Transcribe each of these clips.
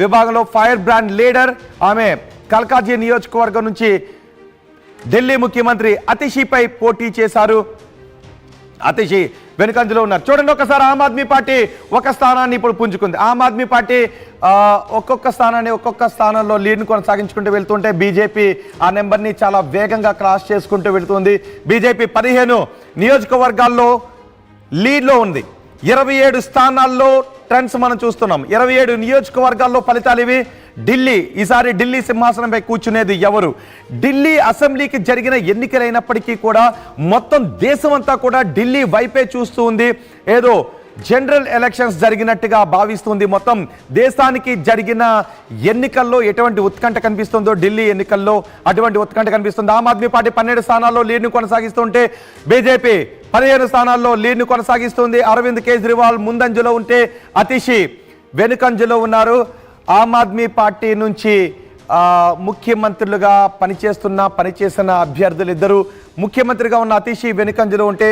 విభాగంలో fire brand leader. ఆమె కల్కాజీ నియోజకవర్గం నుంచి ఢిల్లీ ముఖ్యమంత్రి అతిషిపై పోటీ చేశారు. అతిషి వెనుకంజలో ఉన్నారు. చూడండి ఒకసారి ఆమ్ ఆద్మీ పార్టీ ఒక స్థానాన్ని ఇప్పుడు పుంజుకుంది. ఆమ్ ఆద్మీ పార్టీ ఒక్కొక్క స్థానంలో లీడ్ను కొనసాగించుకుంటూ వెళ్తుంటే బీజేపీ ఆ నెంబర్ని చాలా వేగంగా క్రాస్ చేసుకుంటూ వెళుతుంది. బీజేపీ 15 నియోజకవర్గాల్లో లీడ్లో ఉంది. 27 స్థానాల్లో ట్రెండ్స్ మనం చూస్తున్నాం. 27 నియోజకవర్గాల్లో ఫలితాలు ఇవి. ఈసారి ఢిల్లీ సింహాసనంపై కూర్చునేది ఎవరు? ఢిల్లీ అసెంబ్లీకి జరిగిన ఎన్నికలైనప్పటికీ కూడా మొత్తం దేశమంతా కూడా ఢిల్లీ వైపే చూస్తూ ఉంది. ఏదో జనరల్ ఎలక్షన్స్ జరిగినట్టుగా భావిస్తుంది. మొత్తం దేశానికి జరిగిన ఎన్నికల్లో ఎటువంటి ఉత్కంఠ కనిపిస్తుందో ఢిల్లీ ఎన్నికల్లో అటువంటి ఉత్కంఠ కనిపిస్తుంది. ఆమ్ ఆద్మీ పార్టీ 12 స్థానాల్లో లీడ్ను కొనసాగిస్తుంటే బీజేపీ 15 స్థానాల్లో లీడ్ను కొనసాగిస్తుంది. అరవింద్ కేజ్రీవాల్ ముందంజలో ఉంటే అతిషి వెనుకంజలో ఉన్నారు. ఆమ్ ఆద్మీ పార్టీ నుంచి ముఖ్యమంత్రులుగా పనిచేసిన అభ్యర్థులు ఇద్దరు. ముఖ్యమంత్రిగా ఉన్న అతిషి వెనుకంజలో ఉంటే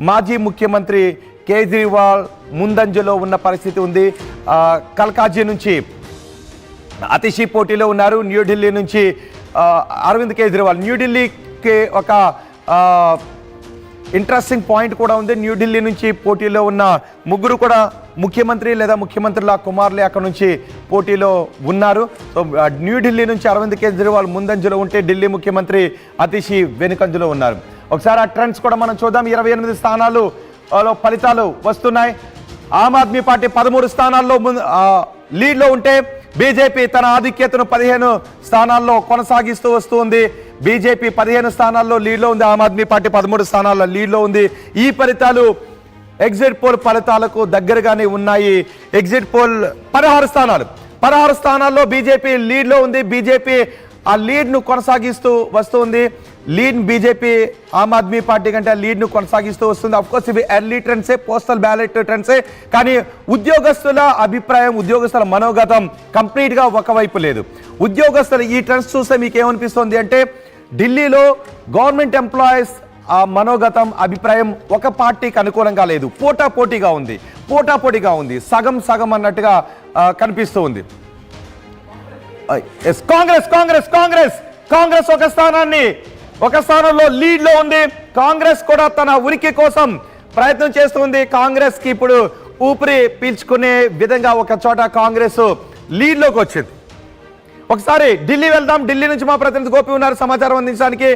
మాజీ ముఖ్యమంత్రి కేజ్రీవాల్ ముందంజలో ఉన్న పరిస్థితి ఉంది. కల్కాజీ నుంచి అతిషి పోటీలో ఉన్నారు. న్యూఢిల్లీ నుంచి అరవింద్ కేజ్రీవాల్. న్యూఢిల్లీకి ఒక ఇంట్రెస్టింగ్ పాయింట్ కూడా ఉంది. న్యూఢిల్లీ నుంచి పోటీలో ఉన్న ముగ్గురు కూడా ముఖ్యమంత్రి లేదా ముఖ్యమంత్రుల కుమారులే అక్కడ నుంచి పోటీలో ఉన్నారు. సో న్యూఢిల్లీ నుంచి అరవింద్ కేజ్రీవాల్ ముందంజలో ఉంటే ఢిల్లీ ముఖ్యమంత్రి అతిషి వెనుకంజలో ఉన్నారు. ఒకసారి ఆ ట్రెండ్స్ కూడా మనం చూద్దాం. 28 స్థానాలు ఫలితాలు వస్తున్నాయి. ఆమ్ ఆద్మీ పార్టీ 13 స్థానాల్లో లీడ్లో ఉంటే బీజేపీ తన ఆధిక్యతను 15 స్థానాల్లో కొనసాగిస్తూ వస్తుంది. బీజేపీ 15 స్థానాల్లో లీడ్లో ఉంది. ఆమ్ ఆద్మీ పార్టీ 13 స్థానాల్లో లీడ్లో ఉంది. ఈ ఫలితాలు ఎగ్జిట్ పోల్ ఫలితాలకు దగ్గరగానే ఉన్నాయి. ఎగ్జిట్ పోల్ 16 స్థానాల్లో బీజేపీ లీడ్లో ఉంది. బీజేపీ ఆ లీడ్ను కొనసాగిస్తూ వస్తుంది. బీజేపీ ఆమ్ ఆద్మీ పార్టీ కంటే లీడ్ను కొనసాగిస్తూ వస్తుంది. అఫ్కోర్స్ ఇవి ఎర్లీ ట్రెండ్సే, పోస్టల్ బ్యాలెట్ ట్రెండ్సే. కానీ ఉద్యోగస్తుల అభిప్రాయం, ఉద్యోగస్తుల మనోగతం కంప్లీట్గా ఒకవైపు లేదు. ఉద్యోగస్తుల ఈ ట్రెండ్స్ చూస్తే మీకు ఏమనిపిస్తుంది అంటే ఢిల్లీలో గవర్నమెంట్ ఎంప్లాయీస్ ఆ మనోగతం, అభిప్రాయం ఒక పార్టీకి అనుకూలంగా లేదు. పోటాపోటీగా ఉంది. సగం అన్నట్టుగా కనిపిస్తూ ఉంది. కాంగ్రెస్ ఒక స్థానంలో లీడ్ లో ఉంది. కాంగ్రెస్ కూడా తన ఉనికి కోసం ప్రయత్నం చేస్తుంది. కాంగ్రెస్ కి ఇప్పుడు ఊపిరి పీల్చుకునే విధంగా ఒక చోట కాంగ్రెస్ లీడ్ లోకి వచ్చింది. ఒకసారి ఢిల్లీ వెళ్దాం. ఢిల్లీ నుంచి మా ప్రతినిధి గోపి ఉన్నారు సమాచారం అందించడానికి.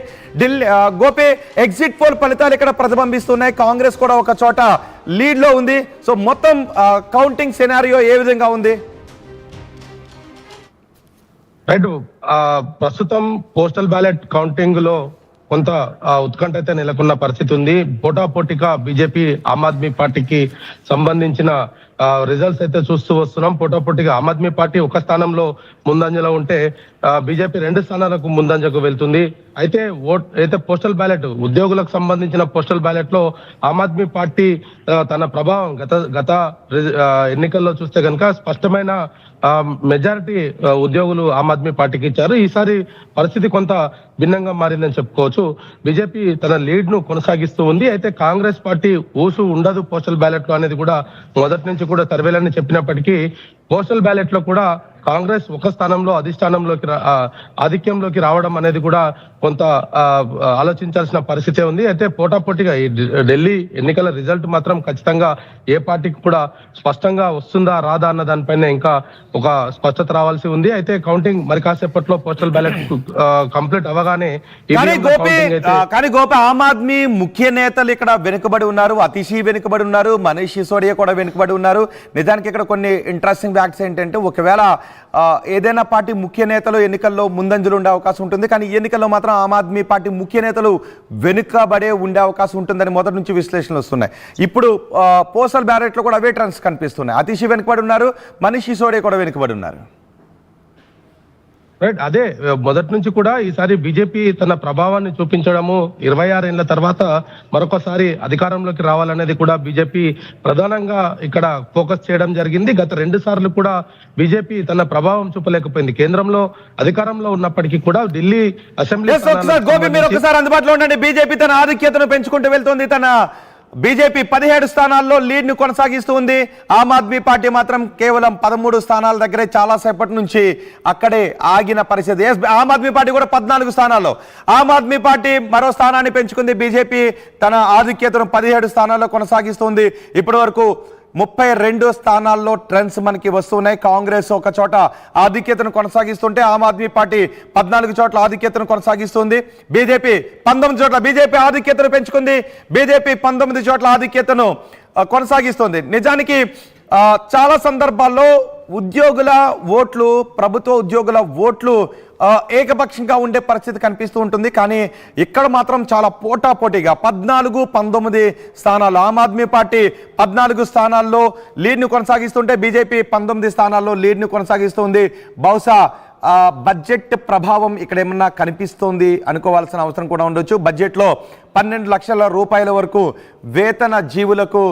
గోపి, ఎగ్జిట్ పోల్ ఫలితాలు ఇక్కడ ప్రతిబింబిస్తున్నాయి. కాంగ్రెస్ కూడా ఒక చోట లీడ్ లో ఉంది. సో మొత్తం కౌంటింగ్ సినారియో ఏ విధంగా ఉంది? రైట్, ప్రస్తుతం పోస్టల్ బ్యాలెట్ కౌంటింగ్ లో కొంత ఉత్కంఠ అయితే నెలకొన్న పరిస్థితి ఉంది. పోటాపోటీగా బీజేపీ ఆమ్ ఆద్మీ పార్టీకి సంబంధించిన రిజల్ట్స్ అయితే చూస్తూ వస్తున్నాం. పోటాపోటీగా ఆమ్ ఆద్మీ పార్టీ ఒక స్థానంలో ముందంజలో ఉంటే బీజేపీ 2 స్థానాలకు ముందంజకు వెళ్తుంది. అయితే పోస్టల్ బ్యాలెట్, ఉద్యోగులకు సంబంధించిన పోస్టల్ బ్యాలెట్ లో ఆమ్ ఆద్మీ పార్టీ తన ప్రభావం గత ఎన్నికల్లో చూస్తే కనుక స్పష్టమైన మెజారిటీ ఉద్యోగులు ఆమ్ ఆద్మీ పార్టీకి ఇచ్చారు. ఈసారి పరిస్థితి కొంత భిన్నంగా మారిందని చెప్పుకోవచ్చు. బీజేపీ తన లీడ్ ను కొనసాగిస్తూ ఉంది. అయితే కాంగ్రెస్ పార్టీ ఊసు ఉండదు పోస్టల్ బ్యాలెట్ లో అనేది కూడా మొదటి నుంచి కూడా సర్వేలని చెప్పినప్పటికీ పోస్టల్ బ్యాలెట్ లో కూడా కాంగ్రెస్ ఒక స్థానంలో ఆధిక్యంలోకి రావడం అనేది కూడా కొంత ఆలోచించాల్సిన పరిస్థితే ఉంది. అయితే పోటాపోటీగా ఈ ఢిల్లీ ఎన్నికల రిజల్ట్ మాత్రం ఖచ్చితంగా ఏ పార్టీకి కూడా స్పష్టంగా వస్తుందా రాదా అన్న దానిపైన ఇంకా ఒక స్పష్టత రావాల్సి ఉంది. అయితే కౌంటింగ్ మరి కాసేపట్లో పోస్టల్ బ్యాలెట్ కంప్లీట్ అవగానే కానీ గోపి, ఆమ్ ఆద్మీ ముఖ్య నేతలు ఇక్కడ వెనుకబడి ఉన్నారు. అతిషి వెనుకబడి ఉన్నారు, మనీష్ సిసోడియా కూడా వెనుకబడి ఉన్నారు. నిజానికి ఇక్కడ కొన్ని ఇంట్రెస్టింగ్ ఫ్యాక్ట్స్ ఏంటంటే ఒకవేళ ఏదైనా పార్టీ ముఖ్య నేతలు ఎన్నికల్లో ముందంజలు ఉండే అవకాశం ఉంటుంది. కానీ ఈ ఎన్నికల్లో మాత్రం ఆమ్ ఆద్మీ పార్టీ ముఖ్య నేతలు వెనుకబడే ఉండే అవకాశం ఉంటుందని మొదటి నుంచి విశ్లేషణలు వస్తున్నాయి. ఇప్పుడు పోస్టల్ బ్యాలెట్లో కూడా అవే ట్రెండ్స్ కనిపిస్తున్నాయి. అతిషి వెనుకబడి ఉన్నారు, మనీష్ సిసోడియా కూడా వెనుకబడి ఉన్నారు. రైట్, అదే మొదటి నుంచి కూడా ఈసారి బీజేపీ తన ప్రభావాన్ని చూపించడము 26 ఏళ్ల తర్వాత మరొకసారి అధికారంలోకి రావాలనేది కూడా బీజేపీ ప్రధానంగా ఇక్కడ ఫోకస్ చేయడం జరిగింది. గత 2 సార్లు కూడా బీజేపీ తన ప్రభావం చూపలేకపోయింది. కేంద్రంలో అధికారంలో ఉన్నప్పటికీ కూడా ఢిల్లీ అసెంబ్లీ గోపి, మీరు ఒకసారి అందుబాటులో ఉండండి. బీజేపీ తన ఆధిక్యతను పెంచుకుంటూ వెళ్తుంది. తన బీజేపీ 17 స్థానాల్లో లీడ్ను కొనసాగిస్తూ ఉంది. ఆమ్ ఆద్మీ పార్టీ మాత్రం కేవలం 13 స్థానాల దగ్గరే చాలాసేపటి నుంచి అక్కడే ఆగిన పరిస్థితి. ఆమ్ ఆద్మీ పార్టీ కూడా 14 స్థానాల్లో. ఆమ్ ఆద్మీ పార్టీ మరో స్థానాన్ని పెంచుకుంది. బీజేపీ తన ఆధిక్యతను 17 స్థానాల్లో కొనసాగిస్తుంది. ఇప్పటి వరకు 32 స్థానాల్లో ట్రెండ్స్ మనకి వస్తున్నాయి. కాంగ్రెస్ ఒక చోట ఆధిక్యతను కొనసాగిస్తుంటే ఆమ్ ఆద్మీ పార్టీ 14 చోట్ల ఆధిక్యతను కొనసాగిస్తుంది. బీజేపీ 19 చోట్ల బీజేపీ ఆధిక్యతను పెంచుకుంది. బీజేపీ 19 చోట్ల ఆధిక్యతను కొనసాగిస్తుంది. నిజానికి చాలా సందర్భాల్లో ఉద్యోగుల ఓట్లు, ప్రభుత్వ ఉద్యోగుల ఓట్లు ఏకపక్షంగా ఉండే పరిస్థితి కనిపిస్తూ ఉంటుంది. కానీ ఇక్కడ మాత్రం చాలా పోటాపోటీగా 14-19 స్థానాలు ఆమ్ ఆద్మీ పార్టీ 14 స్థానాల్లో లీడ్ను కొనసాగిస్తుంటే బీజేపీ 19 స్థానాల్లో లీడ్ను కొనసాగిస్తుంది. బహుశా బడ్జెట్ ప్రభావం ఇక్కడ ఏమన్నా కనిపిస్తోంది అనుకోవాల్సిన అవసరం కూడా ఉండొచ్చు. బడ్జెట్లో 12 లక్షల రూపాయల వరకు వేతన జీవులకు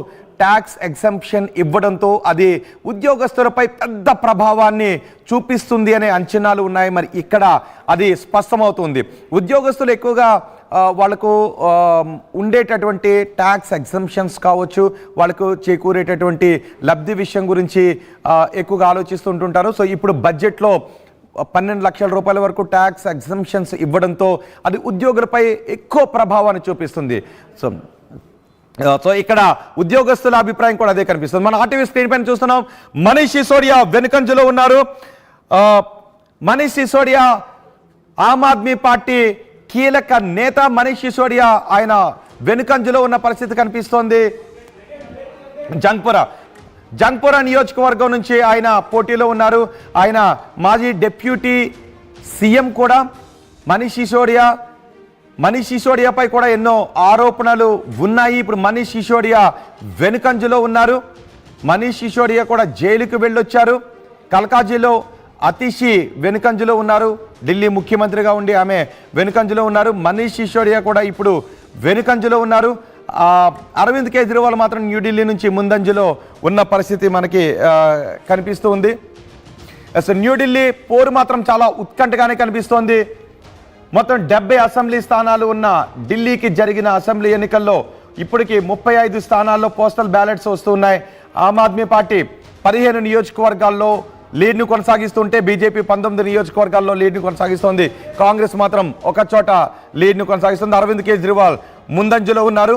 ట్యాక్స్ ఎగ్జంప్షన్ ఇవ్వడంతో అది ఉద్యోగస్తులపై పెద్ద ప్రభావాన్ని చూపిస్తుంది అనే అంచనాలు ఉన్నాయి. మరి ఇక్కడ అది స్పష్టమవుతుంది. ఉద్యోగస్తులు ఎక్కువగా వాళ్ళకు ఉండేటటువంటి ట్యాక్స్ ఎగ్జంప్షన్స్ కావచ్చు, వాళ్ళకు చేకూరేటటువంటి లబ్ధి విషయం గురించి ఎక్కువగా ఆలోచిస్తుంటుంటారు. సో ఇప్పుడు బడ్జెట్లో 12 లక్షల రూపాయల వరకు ట్యాక్స్ ఎగ్జంప్షన్స్ ఇవ్వడంతో అది ఉద్యోగులపై ఎక్కువ ప్రభావాన్ని చూపిస్తుంది. సో ఇక్కడ ఉద్యోగస్తుల అభిప్రాయం కూడా అదే కనిపిస్తుంది. మన ఆర్టీవీ స్క్రీన్ పైన చూస్తున్నాం. మనీష్ సిసోడియా వెనుకంజలో ఉన్నారు. మనీష్ సిసోడియా ఆమ్ ఆద్మీ పార్టీ కీలక నేత. మనీష్ సిసోడియా ఆయన వెనుకంజలో ఉన్న పరిస్థితి కనిపిస్తోంది. జంగ్పురా నియోజకవర్గం నుంచి ఆయన పోటీలో ఉన్నారు. ఆయన మాజీ డిప్యూటీ సీఎం కూడా. మనీష్ సిసోడియాపై కూడా ఎన్నో ఆరోపణలు ఉన్నాయి. ఇప్పుడు మనీష్ సిసోడియా వెనుకంజలో ఉన్నారు. మనీష్ సిసోడియా కూడా జైలుకు వెళ్ళొచ్చారు. కల్కాజీలో అతిషి వెనుకంజలో ఉన్నారు. ఢిల్లీ ముఖ్యమంత్రిగా ఉండి ఆమె వెనుకంజలో ఉన్నారు. మనీష్ సిసోడియా కూడా ఇప్పుడు వెనుకంజలో ఉన్నారు. అరవింద్ కేజ్రీవాల్ మాత్రం న్యూఢిల్లీ నుంచి ముందంజలో ఉన్న పరిస్థితి మనకి కనిపిస్తూ ఉంది. అసలు న్యూఢిల్లీ పోరు మాత్రం చాలా ఉత్కంఠగానే కనిపిస్తోంది. మొత్తం 70 అసెంబ్లీ స్థానాలు ఉన్న ఢిల్లీకి జరిగిన అసెంబ్లీ ఎన్నికల్లో ఇప్పటికి 35 స్థానాల్లో పోస్టల్ బ్యాలెట్స్ వస్తున్నాయి. ఆమ్ ఆద్మీ పార్టీ 15 నియోజకవర్గాల్లో లీడ్ను కొనసాగిస్తుంటే బీజేపీ 19 నియోజకవర్గాల్లో లీడ్ను కొనసాగిస్తోంది. కాంగ్రెస్ మాత్రం ఒక చోట లీడ్ను కొనసాగిస్తుంది. అరవింద్ కేజ్రీవాల్ ముందంజలో ఉన్నారు.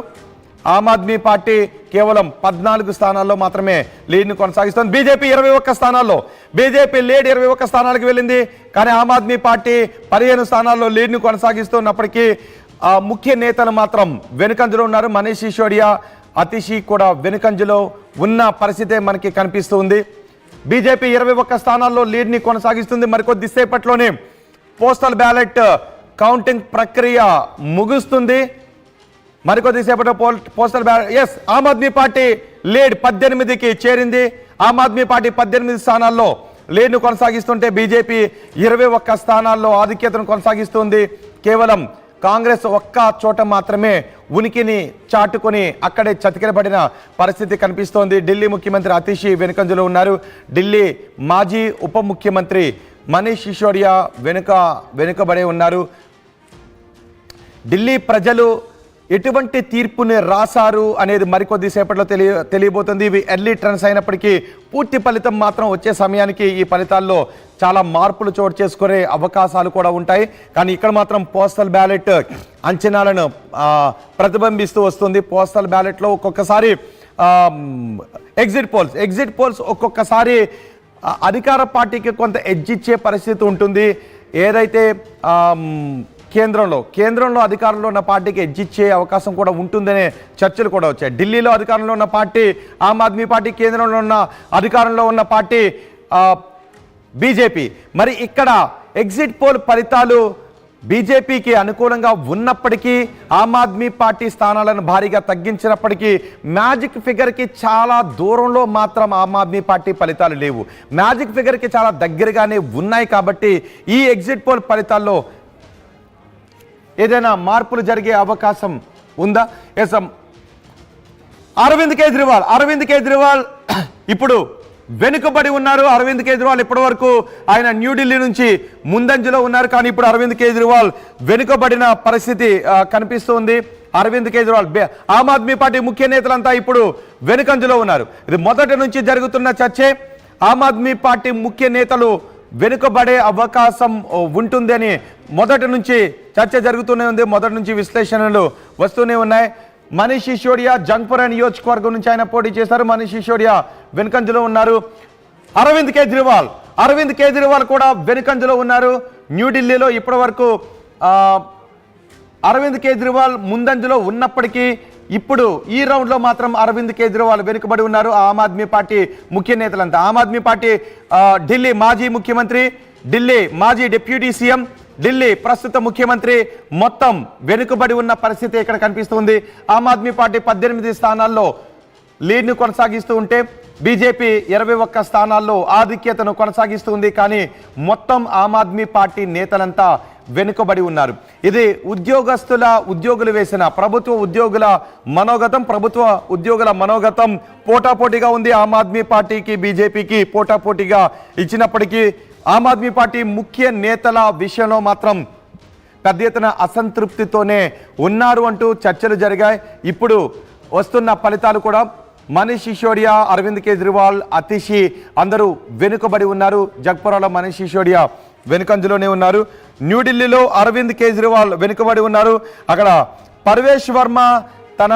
ఆమ్ ఆద్మీ పార్టీ కేవలం 14 స్థానాల్లో మాత్రమే లీడ్ను కొనసాగిస్తుంది. బీజేపీ 21 స్థానాల్లో బీజేపీ లీడ్ 21 స్థానాలకు వెళ్ళింది. కానీ ఆమ్ ఆద్మీ పార్టీ 15 స్థానాల్లో లీడ్ను కొనసాగిస్తున్నప్పటికీ ముఖ్య నేతలు మాత్రం వెనుకంజలో ఉన్నారు. మనీష్ సిసోడియా, అతిషి కూడా వెనుకంజలో ఉన్న పరిస్థితే మనకి కనిపిస్తుంది. బీజేపీ 21 స్థానాల్లో లీడ్ని కొనసాగిస్తుంది. మరికొద్ది సేపట్లోనే పోస్టల్ బ్యాలెట్ కౌంటింగ్ ప్రక్రియ ముగుస్తుంది. మరికొద్దిసేపట్లో postal ballot Aam Aadmi party lead 18కి చేరింది. ఆమ్ ఆద్మీ పార్టీ 18 స్థానాల్లో లీడ్ను కొనసాగిస్తుంటే బీజేపీ 21 స్థానాల్లో ఆధిక్యతను కొనసాగిస్తుంది. కేవలం కాంగ్రెస్ ఒక్క చోట మాత్రమే ఉనికిని చాటుకొని అక్కడే చతికిలబడిన పరిస్థితి కనిపిస్తోంది. ఢిల్లీ ముఖ్యమంత్రి అతిషి వెనుకంజలో ఉన్నారు. ఢిల్లీ మాజీ ఉప ముఖ్యమంత్రి మనీష్ సిసోడియా వెనుకబడే ఉన్నారు. ఢిల్లీ ప్రజలు ఎటువంటి తీర్పుని రాశారు అనేది మరికొద్ది సేపట్లో తెలియబోతుంది. ఇవి ఎర్లీ ట్రెండ్స్ అయినప్పటికీ పూర్తి ఫలితం మాత్రం వచ్చే సమయానికి ఈ ఫలితాల్లో చాలా మార్పులు చోటు చేసుకునే అవకాశాలు కూడా ఉంటాయి. కానీ ఇక్కడ మాత్రం పోస్టల్ బ్యాలెట్ అంచనాలను ప్రతిబింబిస్తూ వస్తుంది. పోస్టల్ బ్యాలెట్లో ఒక్కొక్కసారి ఎగ్జిట్ పోల్స్ ఒక్కొక్కసారి అధికార పార్టీకి కొంత ఎడ్జ్ ఇచ్చే పరిస్థితి ఉంటుంది. ఏదైతే కేంద్రంలో అధికారంలో ఉన్న పార్టీకి ఎడ్జ్ ఇచ్చే అవకాశం కూడా ఉంటుందనే చర్చలు కూడా వచ్చాయి. ఢిల్లీలో అధికారంలో ఉన్న పార్టీ ఆమ్ ఆద్మీ పార్టీ, కేంద్రంలో ఉన్న అధికారంలో ఉన్న పార్టీ బీజేపీ. మరి ఇక్కడ ఎగ్జిట్ పోల్ ఫలితాలు బీజేపీకి అనుకూలంగా ఉన్నప్పటికీ ఆమ్ ఆద్మీ పార్టీ స్థానాలను భారీగా తగ్గించినప్పటికీ మ్యాజిక్ ఫిగర్కి చాలా దూరంలో మాత్రం ఆమ్ ఆద్మీ పార్టీ ఫలితాలు లేవు. మ్యాజిక్ ఫిగర్కి చాలా దగ్గరగానే ఉన్నాయి. కాబట్టి ఈ ఎగ్జిట్ పోల్ ఫలితాల్లో ఏదైనా మార్పులు జరిగే అవకాశం ఉందా? అరవింద్ కేజ్రీవాల్ ఇప్పుడు వెనుకబడి ఉన్నారు. అరవింద్ కేజ్రీవాల్ ఇప్పటి వరకు ఆయన న్యూఢిల్లీ నుంచి ముందంజలో ఉన్నారు. కానీ ఇప్పుడు అరవింద్ కేజ్రీవాల్ వెనుకబడిన పరిస్థితి కనిపిస్తుంది. అరవింద్ కేజ్రీవాల్ ఆమ్ ఆద్మీ పార్టీ ముఖ్య నేతలంతా ఇప్పుడు వెనుకంజలో ఉన్నారు. ఇది మొదటి నుంచి జరుగుతున్న చర్చే. ఆమ్ ఆద్మీ పార్టీ ముఖ్య నేతలు వెనుకబడే అవకాశం ఉంటుంది అని మొదటి నుంచి చర్చ జరుగుతూనే ఉంది. మొదటి నుంచి విశ్లేషణలు వస్తూనే ఉన్నాయి. మనీష్ సిసోడియా జంగ్పురా నియోజకవర్గం నుంచి ఆయన పోటీ చేశారు. మనీష్ సిసోడియా వెనుకంజలో ఉన్నారు. అరవింద్ కేజ్రీవాల్ కూడా వెనుకంజలో ఉన్నారు. న్యూఢిల్లీలో ఇప్పటి వరకు అరవింద్ కేజ్రీవాల్ ముందంజలో ఉన్నప్పటికీ ఇప్పుడు ఈ రౌండ్లో మాత్రం అరవింద్ కేజ్రీవాల్ వెనుకబడి ఉన్నారు. ఆమ్ ఆద్మీ పార్టీ ముఖ్య నేతలంతా ఆమ్ ఆద్మీ పార్టీ ఢిల్లీ మాజీ ముఖ్యమంత్రి, ఢిల్లీ మాజీ డిప్యూటీ సీఎం, ఢిల్లీ ప్రస్తుత ముఖ్యమంత్రి మొత్తం వెనుకబడి ఉన్న పరిస్థితి ఇక్కడ కనిపిస్తుంది. ఆమ్ ఆద్మీ పార్టీ 18 స్థానాల్లో లీడ్ను కొనసాగిస్తూ ఉంటే బీజేపీ 21 స్థానాల్లో ఆధిక్యతను కొనసాగిస్తుంది. కానీ మొత్తం ఆమ్ ఆద్మీ పార్టీ నేతలంతా వెనుకబడి ఉన్నారు. ఇది ఉద్యోగులు వేసిన ప్రభుత్వ ఉద్యోగుల మనోగతం పోటాపోటీగా ఉంది. ఆమ్ ఆద్మీ పార్టీకి బీజేపీకి పోటాపోటీగా ఇచ్చినప్పటికీ ఆమ్ ఆద్మీ పార్టీ ముఖ్య నేతల విషయంలో మాత్రం పెద్ద ఎత్తున అసంతృప్తితోనే ఉన్నారు అంటూ చర్చలు జరిగాయి. ఇప్పుడు వస్తున్న ఫలితాలు కూడా మనీష్ సిసోడియా, అరవింద్ కేజ్రీవాల్, అతిషి అందరూ వెనుకబడి ఉన్నారు. జగ్పురాలో మనీష్ సిసోడియా వెనుకంజలోనే ఉన్నారు. న్యూఢిల్లీలో అరవింద్ కేజ్రీవాల్ వెనుకబడి ఉన్నారు. అక్కడ పర్వేష్ వర్మ తన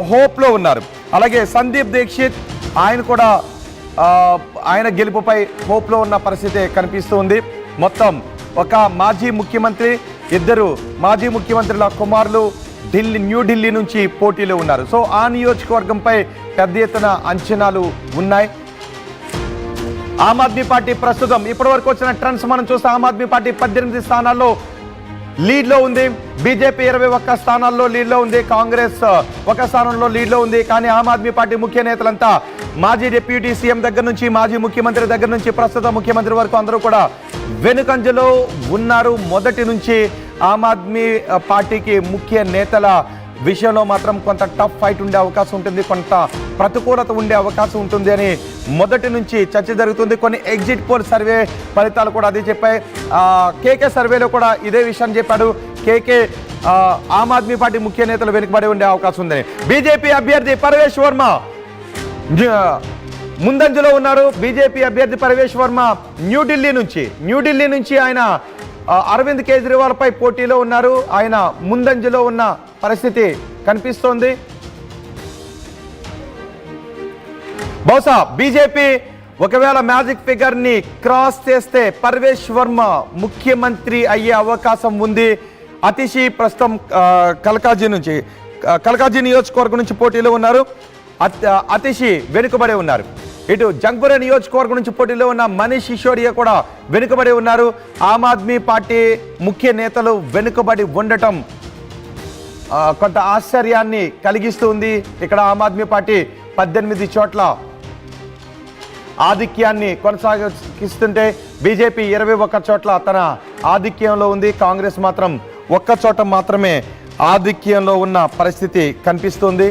హోప్లో ఉన్నారు. అలాగే సందీప్ దీక్షిత్ ఆయన కూడా ఆయన గెలుపుపై హోప్లో ఉన్న పరిస్థితి కనిపిస్తుంది. మొత్తం ఒక మాజీ ముఖ్యమంత్రి, ఇద్దరు మాజీ ముఖ్యమంత్రుల కుమారులు న్యూఢిల్లీ నుంచి పోటీలో ఉన్నారు. సో ఆ నియోజకవర్గంపై పెద్ద ఎత్తున అంచనాలు ఉన్నాయి. ఆమ్ ఆద్మీ పార్టీ ప్రస్తుతం ఇప్పటి వరకు వచ్చిన ట్రెండ్స్ మనం చూస్తే ఆమ్ ఆద్మీ పార్టీ 18 స్థానాల్లో లీడ్లో ఉంది. బీజేపీ 21 స్థానాల్లో లీడ్లో ఉంది. కాంగ్రెస్ 1 స్థానంలో లీడ్లో ఉంది. కానీ ఆమ్ ఆద్మీ పార్టీ ముఖ్య నేతలంతా మాజీ డిప్యూటీ సీఎం దగ్గర నుంచి మాజీ ముఖ్యమంత్రి దగ్గర నుంచి ప్రస్తుత ముఖ్యమంత్రి వరకు అందరూ కూడా వెనుకంజలో ఉన్నారు. మొదటి నుంచి ఆమ్ ఆద్మీ పార్టీకి ముఖ్య నేతల విషయంలో మాత్రం కొంత టఫ్ ఫైట్ ఉండే అవకాశం ఉంటుంది, కొంత ప్రతికూలత ఉండే అవకాశం ఉంటుంది అని మొదటి నుంచి చర్చ జరుగుతుంది. కొన్ని ఎగ్జిట్ పోల్ సర్వే ఫలితాలు కూడా అదే చెప్పాయి. కేకే సర్వేలో కూడా ఇదే విషయాన్ని చెప్పాడు. కేకే ఆమ్ ఆద్మీ పార్టీ ముఖ్య నేతలు వెనుకబడి ఉండే అవకాశం ఉందని. బీజేపీ అభ్యర్థి పర్వేష్ వర్మ ముందంజలో ఉన్నారు. బీజేపీ అభ్యర్థి పర్వేష్ వర్మ న్యూఢిల్లీ నుంచి ఆయన అరవింద్ కేజ్రీవాల్ పై పోటీలో ఉన్నారు. ఆయన ముందంజలో ఉన్న పరిస్థితి కనిపిస్తోంది. బహుశా బీజేపీ ఒకవేళ మ్యాజిక్ ఫిగర్ ని క్రాస్ చేస్తే పర్వేష్ వర్మ ముఖ్యమంత్రి అయ్యే అవకాశం ఉంది. అతిషి ప్రస్తుతం కల్కాజీ నియోజకవర్గం నుంచి పోటీలో ఉన్నారు. అతిషి వెనుకబడే ఉన్నారు. ఇటు జంగ్పురా నియోజకవర్గం నుంచి పోటీలో ఉన్న మనీష్ సిసోడియా కూడా వెనుకబడి ఉన్నారు. ఆమ్ ఆద్మీ పార్టీ ముఖ్య నేతలు వెనుకబడి ఉండటం కొంత ఆశ్చర్యాన్ని కలిగిస్తుంది. ఇక్కడ ఆమ్ ఆద్మీ పార్టీ 18 చోట్ల ఆధిక్యాన్ని కొనసాగిస్తుంటే బీజేపీ 21 చోట్ల తన ఆధిక్యంలో ఉంది. కాంగ్రెస్ మాత్రం 1 చోట మాత్రమే ఆధిక్యంలో ఉన్న పరిస్థితి కనిపిస్తుంది.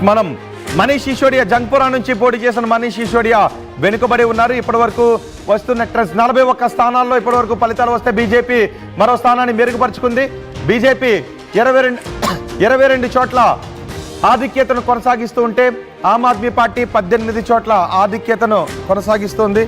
మనం మనీష్ సిసోడియా జంగ్పురా నుంచి పోటీ చేసిన మనీష్ సిసోడియా వెనుకబడి ఉన్నారు. ఇప్పటి వరకు వస్తున్న ట్రెండ్స్ 41 స్థానాల్లో ఇప్పటి వరకు ఫలితాలు వస్తే బీజేపీ మరో స్థానాన్ని మెరుగుపరుచుకుంది. బీజేపీ 22 చోట్ల ఆధిక్యతను కొనసాగిస్తూ ఉంటే ఆమ్ ఆద్మీ పార్టీ 18 చోట్ల ఆధిక్యతను కొనసాగిస్తుంది.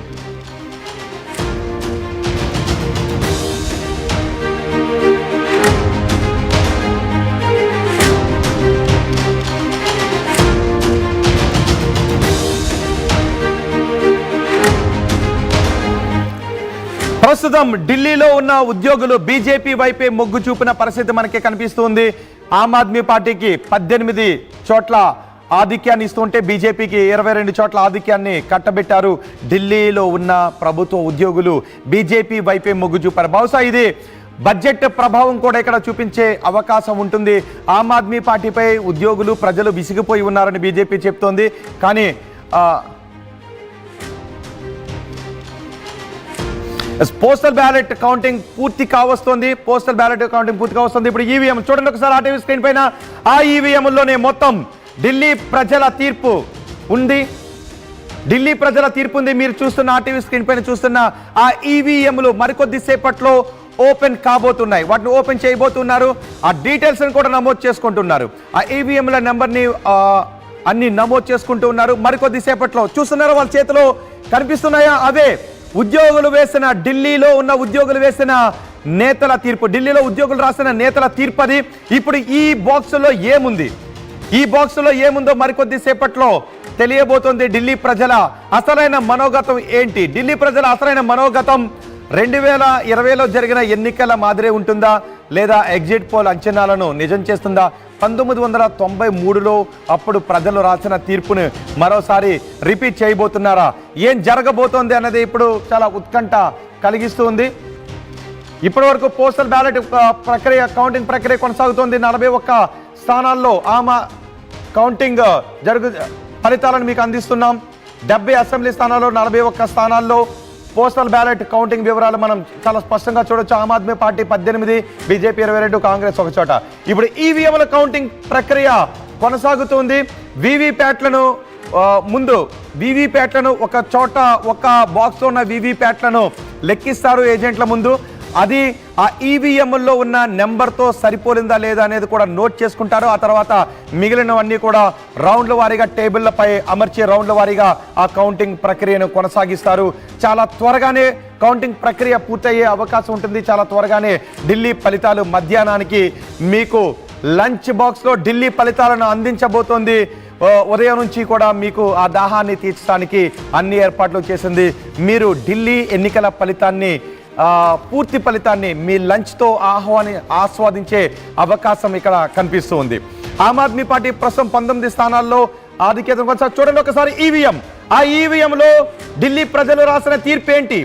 ప్రస్తుతం ఢిల్లీలో ఉన్న ఉద్యోగులు బీజేపీ వైపే మొగ్గు చూపిన పరిస్థితి మనకి కనిపిస్తుంది. ఆమ్ ఆద్మీ పార్టీకి 18 చోట్ల ఆధిక్యాన్ని ఇస్తుంటే బీజేపీకి 22 చోట్ల ఆధిక్యాన్ని కట్టబెట్టారు. ఢిల్లీలో ఉన్న ప్రభుత్వ ఉద్యోగులు బీజేపీ వైపే మొగ్గు చూపారు. బహుశా ఇది బడ్జెట్ ప్రభావం కూడా ఇక్కడ చూపించే అవకాశం ఉంటుంది. ఆమ్ ఆద్మీ పార్టీపై ఉద్యోగులు ప్రజలు విసిగిపోయి ఉన్నారని బీజేపీ చెప్తోంది. కానీ పోస్టల్ బ్యాలెట్ కౌంటింగ్ పూర్తి కావస్తుంది. ఇప్పుడు ఈవీఎం చూడండి ఒకసారి ఆ టీవీ స్క్రీన్ పైన. ఆ ఈవీఎంలోనే మొత్తం ఢిల్లీ ప్రజల తీర్పు ఉంది. ఢిల్లీ ప్రజల తీర్పు ఉంది. మీరు చూస్తున్న ఆర్టీవీ స్క్రీన్ పైన చూస్తున్న ఆ ఈవీఎంలు మరికొద్ది సేపట్లో ఓపెన్ కాబోతున్నాయి. వాటిని ఓపెన్ చేయబోతున్నారు. ఆ డీటెయిల్స్ కూడా నమోదు చేసుకుంటున్నారు. ఆ ఈవీఎంల నెంబర్ని అన్ని నమోదు చేసుకుంటూ ఉన్నారు. మరికొద్ది సేపట్లో చూస్తున్నారు వాళ్ళ చేతిలో కనిపిస్తున్నాయా, అవే ఉద్యోగులు వేసిన, ఢిల్లీలో ఉన్న ఉద్యోగులు వేసిన నేతల తీర్పు. ఢిల్లీలో ఉద్యోగులు రాసిన నేతల తీర్పు అది. ఇప్పుడు ఈ బాక్సులో ఏముంది, ఈ బాక్సులో ఏముందో మరికొద్ది సేపట్లో తెలియబోతోంది. ఢిల్లీ ప్రజల అసలైన మనోగతం ఏంటి? ఢిల్లీ ప్రజల అసలైన మనోగతం 2020లో జరిగిన ఎన్నికల మాదిరే ఉంటుందా, లేదా ఎగ్జిట్ పోల్ అంచనాలను నిజం చేస్తుందా? 1993లో అప్పుడు ప్రజలు రాసిన తీర్పును మరోసారి రిపీట్ చేయబోతున్నారా? ఏం జరగబోతోంది అన్నది ఇప్పుడు చాలా ఉత్కంఠ కలిగిస్తుంది. ఇప్పటి వరకు పోస్టల్ బ్యాలెట్ ప్రక్రియ, కౌంటింగ్ ప్రక్రియ కొనసాగుతోంది. 41 స్థానాల్లో కౌంటింగ్ ఫలితాలను మీకు అందిస్తున్నాం. 70 అసెంబ్లీ స్థానాల్లో 41 స్థానాల్లో పోస్టల్ బ్యాలెట్ కౌంటింగ్ వివరాలు మనం చాలా స్పష్టంగా చూడొచ్చు. ఆమ్ ఆద్మీ పార్టీ 18, బీజేపీ 22, కాంగ్రెస్ ఒక చోట. ఇప్పుడు ఈవీఎంల కౌంటింగ్ ప్రక్రియ కొనసాగుతుంది. వీవీప్యాట్లను ఒక చోట, ఒక బాక్స్లో ఉన్న వీవీప్యాట్లను లెక్కిస్తారు ఏజెంట్ల ముందు. అది ఆ ఈవీఎంలో ఉన్న నెంబర్తో సరిపోలిందా లేదా అనేది కూడా నోట్ చేసుకుంటారు. ఆ తర్వాత మిగిలినవన్నీ కూడా రౌండ్ల వారీగా టేబుళ్లపై అమర్చి రౌండ్ల వారీగా ఆ కౌంటింగ్ ప్రక్రియను కొనసాగిస్తారు. చాలా త్వరగానే కౌంటింగ్ ప్రక్రియ పూర్తయ్యే అవకాశం ఉంటుంది. చాలా త్వరగానే ఢిల్లీ ఫలితాలు మధ్యాహ్నానికి మీకు లంచ్ బాక్స్లో ఢిల్లీ ఫలితాలను అందించబోతోంది. ఉదయం నుంచి కూడా మీకు ఆ దాహాన్ని తీర్చడానికి అన్ని ఏర్పాట్లు చేసింది. మీరు ఢిల్లీ ఎన్నికల ఫలితాన్ని, పూర్తి ఫలితాన్ని మీ లంచ్తో ఆస్వాదించే అవకాశం ఇక్కడ కనిపిస్తూ ఉంది. ఆమ్ ఆద్మీ పార్టీ ప్రస్తుతం 19 స్థానాల్లో ఆధిక్యత కొనసాగుతుంది. చూడండి ఒకసారి ఈవీఎం. ఆ ఈవీఎంలో ఢిల్లీ ప్రజలు రాసిన తీర్పు ఏంటి?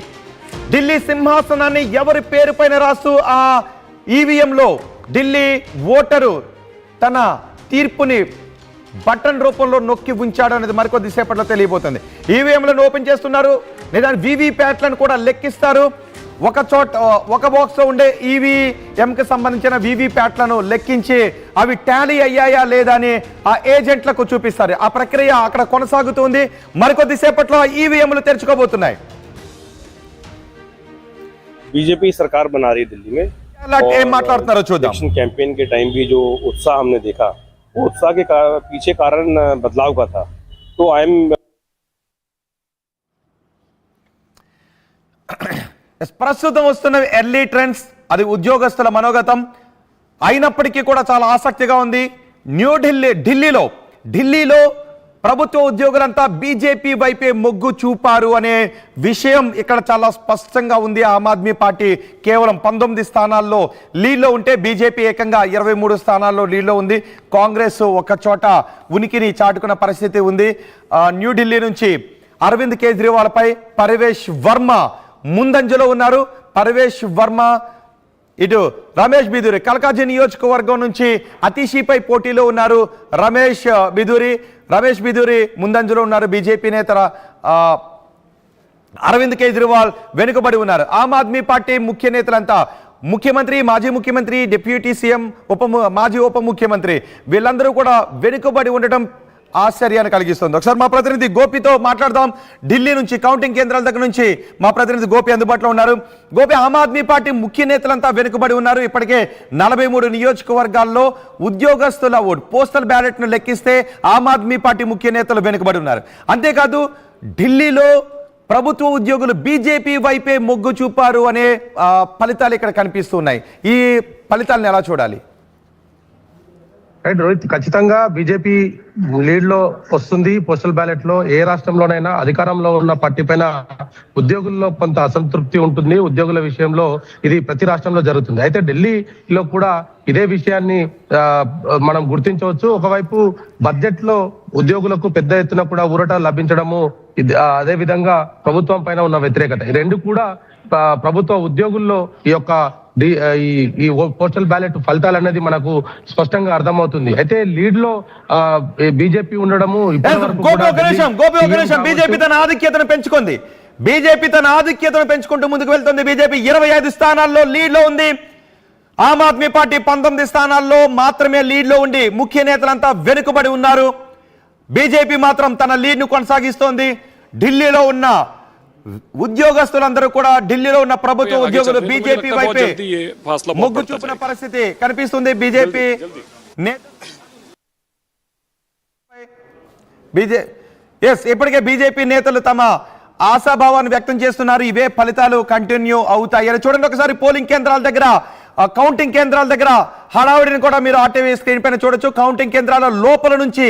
ఢిల్లీ సింహాసనాన్ని ఎవరి పేరు పైన రాస్తూ ఆ ఈవీఎంలో ఢిల్లీ ఓటరు తన తీర్పుని బటన్ రూపంలో నొక్కి ఉంచాడు అనేది మరికొద్ది సేపట్లో తెలియబోతుంది. ఈవీఎంలను ఓపెన్ చేస్తున్నారు, లేదా వీవీప్యాట్లను కూడా లెక్కిస్తారు. ఒక బాక్స్లో ఉండే ఈవీఎంకి సంబంధించిన వీవీప్యాట్లను లెక్కించి అవి టాలీ అయ్యాయా లేదా అని ఆ ఏజెంట్లకు చూపిస్తారు. ఆ ప్రక్రియ అక్కడ కొనసాగుతుంది. మరికొద్ది సేపట్లో ఈవీఎంలు తెరుచుకోబోతున్నాయి. बीजेपी सरकार बना रही है दिल्ली में। ఏం మాట్లాడుతున్నారో చూద్దాం. इलेक्शन कैंपेन के टाइम भी जो उत्साह हमने देखा, वो उत्साह के पीछे कारण बदलाव का था. तो आई एम ప్రస్తుతం వస్తున్న ఎర్లీ ట్రెండ్స్, అది ఉద్యోగస్తుల మనోగతం అయినప్పటికీ కూడా చాలా ఆసక్తిగా ఉంది. ఢిల్లీలో ప్రభుత్వ ఉద్యోగులంతా బీజేపీ వైపే మొగ్గు చూపారు అనే విషయం ఇక్కడ చాలా స్పష్టంగా ఉంది. ఆమ్ ఆద్మీ పార్టీ కేవలం 19 స్థానాల్లో లీడ్లో ఉంటే బీజేపీ ఏకంగా 23 స్థానాల్లో లీడ్లో ఉంది. కాంగ్రెస్ ఒక చోట ఉనికిని చాటుకున్న పరిస్థితి ఉంది. న్యూఢిల్లీ నుంచి అరవింద్ కేజ్రీవాల్ పై పరవేష్ వర్మ ముందంజలో ఉన్నారు. పరవేష్ వర్మ, ఇటు రమేష్ బిధూరి కల్కాజీ నియోజకవర్గం నుంచి అతిషిపై పోటీలో ఉన్నారు. రమేష్ బిధూరి ముందంజలో ఉన్నారు. బీజేపీ నేత అరవింద్ కేజ్రీవాల్ వెనుకబడి ఉన్నారు. ఆమ్ ఆద్మీ పార్టీ ముఖ్య నేతలంతా, ముఖ్యమంత్రి, మాజీ ముఖ్యమంత్రి, డిప్యూటీ సీఎం, మాజీ ఉప ముఖ్యమంత్రి, వీళ్ళందరూ కూడా వెనుకబడి ఉండటం ఆశ్చర్యాన్ని కలిగిస్తుంది. ఒకసారి మా ప్రతినిధి గోపితో మాట్లాడదాం. ఢిల్లీ నుంచి, కౌంటింగ్ కేంద్రాల దగ్గర నుంచి మా ప్రతినిధి గోపి అందుబాటులో ఉన్నారు. గోపి, ఆమ్ ఆద్మీ పార్టీ ముఖ్య నేతలంతా వెనుకబడి ఉన్నారు. ఇప్పటికే 43 నియోజకవర్గాల్లో ఉద్యోగస్తుల ఓటు, పోస్టల్ బ్యాలెట్ను లెక్కిస్తే ఆమ్ ఆద్మీ పార్టీ ముఖ్య నేతలు వెనుకబడి ఉన్నారు. అంతేకాదు ఢిల్లీలో ప్రభుత్వ ఉద్యోగులు బీజేపీ వైపే మొగ్గు చూపారు అనే ఫలితాలు ఇక్కడ కనిపిస్తున్నాయి. ఈ ఫలితాలను ఎలా చూడాలి? రైట్ రోహిత్, ఖచ్చితంగా బీజేపీ లీడ్ లో వస్తుంది. పోస్టల్ బ్యాలెట్ లో ఏ రాష్ట్రంలోనైనా అధికారంలో ఉన్న పార్టీ పైన ఉద్యోగుల్లో కొంత అసంతృప్తి ఉంటుంది. ఉద్యోగుల విషయంలో ఇది ప్రతి రాష్ట్రంలో జరుగుతుంది. అయితే ఢిల్లీలో కూడా ఇదే విషయాన్ని మనం గుర్తించవచ్చు. ఒకవైపు బడ్జెట్ లో ఉద్యోగులకు పెద్ద ఎత్తున కూడా ఊరట లభించడము, అదే విధంగా ప్రభుత్వం పైన ఉన్న వ్యతిరేకత, ఈ రెండు కూడా ప్రభుత్వ ఉద్యోగుల్లో ఈ యొక్క ఈ పోస్టల్ బ్యాలెట్ ఫలితాలు అనేది మనకు స్పష్టంగా అర్థమవుతుంది. అయితే లీడ్ లో బీజేపీ ఉండడము, బీజేపీ తన ఆధిక్యతను పెంచుకుంటూ ముందుకు వెళ్తుంది. బీజేపీ 25 స్థానాల్లో లీడ్ లో ఉంది. ఆమ్ ఆద్మీ పార్టీ 19 స్థానాల్లో మాత్రమే లీడ్ లో ఉండి ముఖ్య నేతలంతా వెనుకబడి ఉన్నారు. బీజేపీ మాత్రం తన లీడ్ను కొనసాగిస్తోంది. ఢిల్లీలో ఉన్న ఉద్యోగస్తులందరూ కూడా, ఢిల్లీలో ఉన్న ప్రభుత్వ ఉద్యోగులు బీజేపీ వైపే మొగ్గు చూపిన పరిస్థితి కనిపిస్తుంది. బీజేపీ ఇప్పటికే బీజేపీ నేతలు తమ ఆశాభావాన్ని వ్యక్తం చేస్తున్నారు. ఇవే ఫలితాలు కంటిన్యూ అవుతాయని. చూడండి ఒకసారి పోలింగ్ కేంద్రాల దగ్గర, కౌంటింగ్ కేంద్రాల దగ్గర హడావుడిని కూడా మీరు ఆర్టీవీ స్క్రీన్ పైన చూడొచ్చు. కౌంటింగ్ కేంద్రాల లోపల నుంచి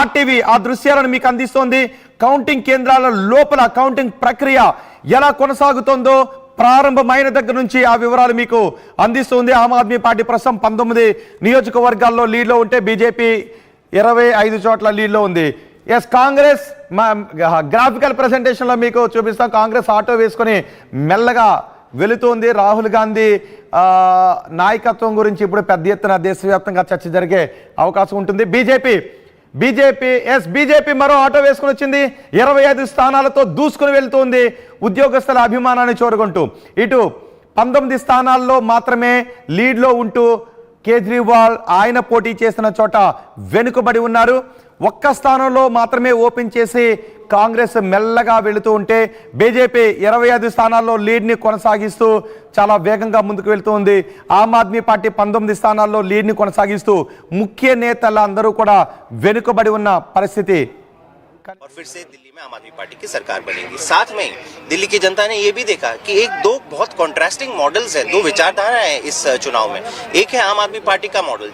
ఆర్టీవీ ఆ దృశ్యాలను మీకు అందిస్తోంది. కౌంటింగ్ కేంద్రాల లోపల కౌంటింగ్ ప్రక్రియ ఎలా కొనసాగుతుందో ప్రారంభమైన దగ్గర నుంచి ఆ వివరాలు మీకు అందిస్తుంది. ఆమ్ ఆద్మీ పార్టీ ప్రస్తుతం 19 నియోజకవర్గాల్లో లీడ్లో ఉంటే బీజేపీ 25 చోట్ల లీడ్లో ఉంది. కాంగ్రెస్ గ్రాఫికల్ ప్రెజెంటేషన్లో మీకు చూపిస్తాం. కాంగ్రెస్ ఆటో వేసుకొని మెల్లగా వెళుతోంది. రాహుల్ గాంధీ నాయకత్వం గురించి ఇప్పుడు పెద్ద ఎత్తున దేశవ్యాప్తంగా చర్చ జరిగే అవకాశం ఉంటుంది. బీజేపీ మరో ఆటో వేసుకుని వచ్చింది. 25 స్థానాలతో దూసుకుని వెళ్తోంది. ఉద్యోగస్తుల అభిమానాన్ని చూరగొంటూ ఇటు 19 స్థానాల్లో మాత్రమే లీడ్లో ఉంటూ కేజ్రీవాల్ ఆయన పోటీ చేసిన చోట వెనుకబడి ఉన్నారు. ఒక్క స్థానంలో మాత్రమే ఓపెన్ చేసి కాంగ్రెస్ మెల్లగా వెళుతూ ఉంటే బీజేపీ 25 స్థానాల్లో లీడ్ని కొనసాగిస్తూ చాలా వేగంగా ముందుకు వెళ్తుంది. ఆమ్ ఆద్మీ పార్టీ 19 స్థానాల్లో లీడ్ని కొనసాగిస్తూ ముఖ్య నేతలందరూ కూడా వెనుకబడి ఉన్న పరిస్థితి. और फिर से दिल्ली में आम आदमी पार्टी की सरकार बनेगी। साथ में दिल्ली की जनता ने ये भी देखा कि दो बहुत कॉन्ट्रास्टिंग मॉडल्स हैं, दो विचारधारा है इस चुनाव में। एक है आम आदमी पार्टी का मॉडल,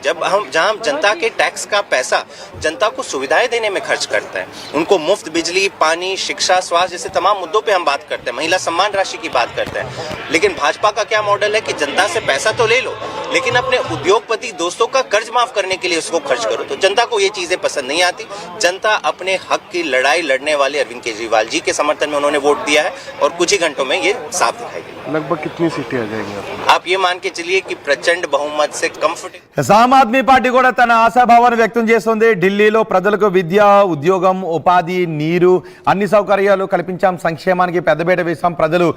जहां जनता के टैक्स का पैसा जनता को सुविधाएं देने में खर्च करता है, उनको मुफ्त बिजली, पानी, शिक्षा, स्वास्थ्य जैसे तमाम मुद्दों पे हम बात करते हैं, महिला सम्मान राशि की बात करते हैं। लेकिन भाजपा का क्या मॉडल है कि जनता से पैसा तो ले लो, लेकिन अपने उद्योगपति दोस्तों का कर्ज माफ करने के लिए उसको खर्च करो। तो जनता को ये चीजें पसंद नहीं आती। जनता अपने हक की लड़ाई लड़ने वाले अरविंद केजरीवाल जी के समर्थन में उन्होंने वोट दिया है और कुछ ही घंटों में ये साफ दिखाई देगा। लगभग कितनी सीटें आ जाएंगी आप ये मान के चलिए कि प्रचंड बहुमत से कंफर्टेबल। ఆమ్ ఆద్మీ పార్టీ కూడా తన ఆశాభావాన్ని వ్యక్తం చేస్తుంది. ఢిల్లీలో ప్రజలకు విద్య, ఉద్యోగం, ఉపాధి, నీరు అన్ని సౌకర్యాలు కల్పించాం, సంక్షేమానికి పెద్దపీట వేశాం, ప్రజలు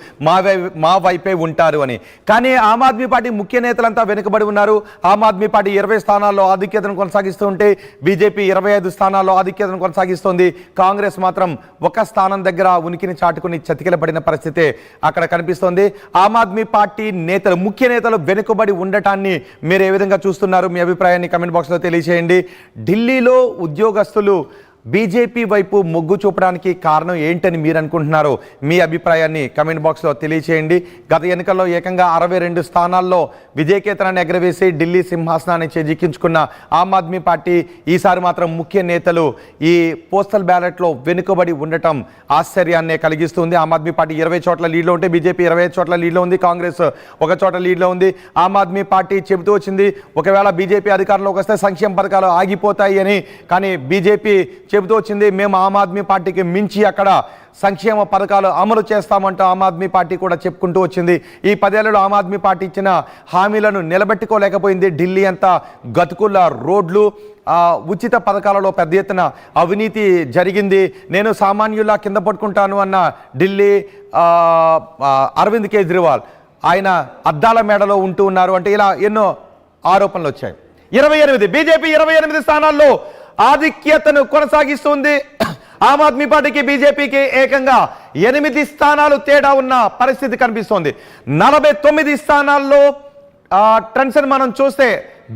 మా వైపే ఉంటారు అని. కానీ ఆమ్ ఆద్మీ పార్టీ ముఖ్య నేతలంతా వెనుకబడి ఉన్నారు. ఆమ్ ఆద్మీ పార్టీ 20 స్థానాల్లో ఆధిక్యతను కొనసాగిస్తూ ఉంటే బీజేపీ 25 స్థానాల్లో ఆధిక్యతను కొనసాగిస్తోంది. కాంగ్రెస్ మాత్రం ఒక స్థానం దగ్గర ఉనికిని చాటుకుని చతికిలపడిన పరిస్థితి అక్కడ కనిపిస్తోంది. ఆమ్ ఆద్మీ పార్టీ నేతలు, ముఖ్య నేతలు వెనుకబడి ఉండటాన్ని మీరు ఏ విధంగా చూస్తున్నారు? మీ అభిప్రాయాన్ని కమెంట్ బాక్స్లో తెలియజేయండి. ఢిల్లీలో ఉద్యోగస్తులు బీజేపీ వైపు మొగ్గు చూపడానికి కారణం ఏంటని మీరు అనుకుంటున్నారో మీ అభిప్రాయాన్ని కమెంట్ బాక్స్లో తెలియచేయండి. గత ఎన్నికల్లో ఏకంగా 62 స్థానాల్లో విజయకేతనాన్ని ఎగరవేసి ఢిల్లీ సింహాసనాన్ని చేజిక్కించుకున్న ఆమ్ ఆద్మీ పార్టీ ఈసారి మాత్రం ముఖ్య నేతలు ఈ పోస్టల్ బ్యాలెట్లో వెనుకబడి ఉండటం ఆశ్చర్యాన్నే కలిగిస్తుంది. ఆమ్ ఆద్మీ పార్టీ 20 చోట్ల లీడ్లో ఉంటే బీజేపీ 25 చోట్ల లీడ్లో ఉంది. కాంగ్రెస్ ఒక చోట లీడ్లో ఉంది. ఆమ్ ఆద్మీ పార్టీ చెబుతూ వచ్చింది ఒకవేళ బీజేపీ అధికారంలోకి వస్తే సంక్షేమ పథకాలు ఆగిపోతాయి అని. కానీ బీజేపీ చెబుతూ వచ్చింది మేము ఆమ్ ఆద్మీ పార్టీకి మించి అక్కడ సంక్షేమ పథకాలు అమలు చేస్తామంటూ ఆమ్ ఆద్మీ పార్టీ కూడా చెప్పుకుంటూ వచ్చింది. ఈ 10 ఏళ్లలో ఆమ్ ఆద్మీ పార్టీ ఇచ్చిన హామీలను నిలబెట్టుకోలేకపోయింది. ఢిల్లీ అంతా గతుకుల రోడ్లు, ఉచిత పథకాలలో పెద్ద ఎత్తున అవినీతి జరిగింది. నేను సామాన్యులా కింద పట్టుకుంటాను అన్న ఢిల్లీ అరవింద్ కేజ్రీవాల్ ఆయన అద్దాల మేడలో ఉంటూ ఉన్నారు అంటే ఇలా ఎన్నో ఆరోపణలు వచ్చాయి. 28 బీజేపీ 28 స్థానాల్లో ఆధిక్యతను కొనసాగిస్తుంది. ఆమ్ ఆద్మీ పార్టీకి బీజేపీకి ఏకంగా 8 స్థానాలు తేడా ఉన్న పరిస్థితి కనిపిస్తోంది. 49 స్థానాల్లో ట్రెండ్స్ మనం చూస్తే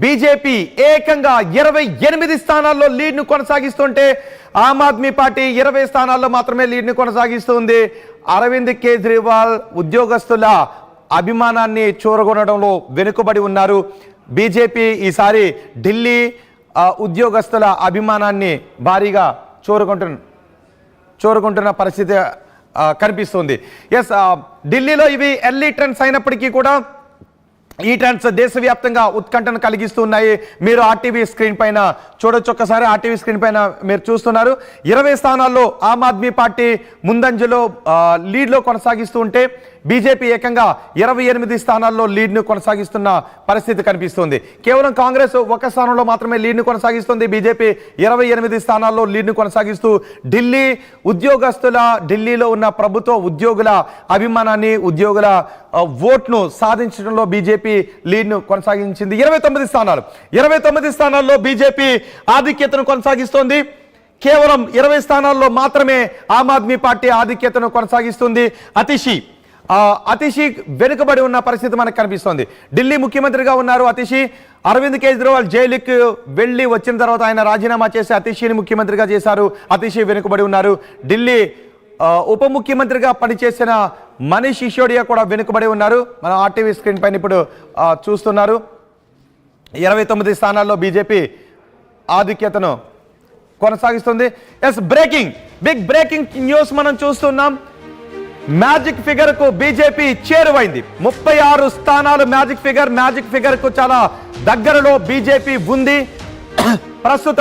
బీజేపీ ఏకంగా 28 స్థానాల్లో లీడ్ను కొనసాగిస్తుంటే ఆమ్ ఆద్మీ పార్టీ 20 స్థానాల్లో మాత్రమే లీడ్ను కొనసాగిస్తుంది. అరవింద్ కేజ్రీవాల్ ఉద్యోగస్తుల అభిమానాన్ని చూరగొనడంలో వెనుకబడి ఉన్నారు. బీజేపీ ఈసారి ఢిల్లీ ఉద్యోగస్తుల అభిమానాన్ని భారీగా చూరగొంటున్న పరిస్థితి కనిపిస్తుంది. ఢిల్లీలో ఇవి ఎర్లీ ట్రెండ్స్ అయినప్పటికీ కూడా ఈ ట్రెండ్స్ దేశవ్యాప్తంగా ఉత్కంఠను కలిగిస్తున్నాయి. మీరు ఆర్టీవీ స్క్రీన్ పైన చూడొచ్చు. ఒక్కసారి ఆర్టీవీ స్క్రీన్ పైన మీరు చూస్తున్నారు 20 స్థానాల్లో ఆమ్ ఆద్మీ పార్టీ ముందంజలో లీడ్లో కొనసాగిస్తూ ఉంటే బీజేపీ ఏకంగా 28 స్థానాల్లో లీడ్ను కొనసాగిస్తున్న పరిస్థితి కనిపిస్తుంది. కేవలం కాంగ్రెస్ ఒక స్థానంలో మాత్రమే లీడ్ను కొనసాగిస్తుంది. బీజేపీ 28 స్థానాల్లో లీడ్ను కొనసాగిస్తూ ఢిల్లీ ఉద్యోగస్తుల, ఢిల్లీలో ఉన్న ప్రభుత్వ ఉద్యోగుల అభిమానాన్ని, ఉద్యోగుల ఓట్ను సాధించడంలో బీజేపీ లీడ్ను కొనసాగించింది. 29 స్థానాల్లో బీజేపీ ఆధిక్యతను కొనసాగిస్తోంది. కేవలం 20 స్థానాల్లో మాత్రమే ఆమ్ ఆద్మీ పార్టీ ఆధిక్యతను కొనసాగిస్తుంది. అతిషి వెనుకబడి ఉన్న పరిస్థితి మనకు కనిపిస్తోంది. ఢిల్లీ ముఖ్యమంత్రిగా ఉన్నారు అతిషి. అరవింద్ కేజ్రీవాల్ జైలుకి వెళ్ళి వచ్చిన తర్వాత ఆయన రాజీనామా చేసి అతిషిని ముఖ్యమంత్రిగా చేశారు. అతిషి వెనుకబడి ఉన్నారు. ఢిల్లీ ఉప ముఖ్యమంత్రిగా పనిచేసిన మనీష్ సిసోడియా కూడా వెనుకబడి ఉన్నారు. మన ఆర్టీవీ స్క్రీన్ పైన ఇప్పుడు చూస్తున్నారు. 29 స్థానాల్లో బీజేపీ ఆధిక్యతను కొనసాగిస్తుంది. బిగ్ బ్రేకింగ్ న్యూస్ మనం చూస్తున్నాం. మ్యాజిక్ ఫిగర్ కు బీజేపీ చేరువైంది. 36 స్థానాలు మ్యాజిక్ ఫిగర్ కు చాలా దగ్గరలో బీజేపీ ఉంది ప్రస్తుతం.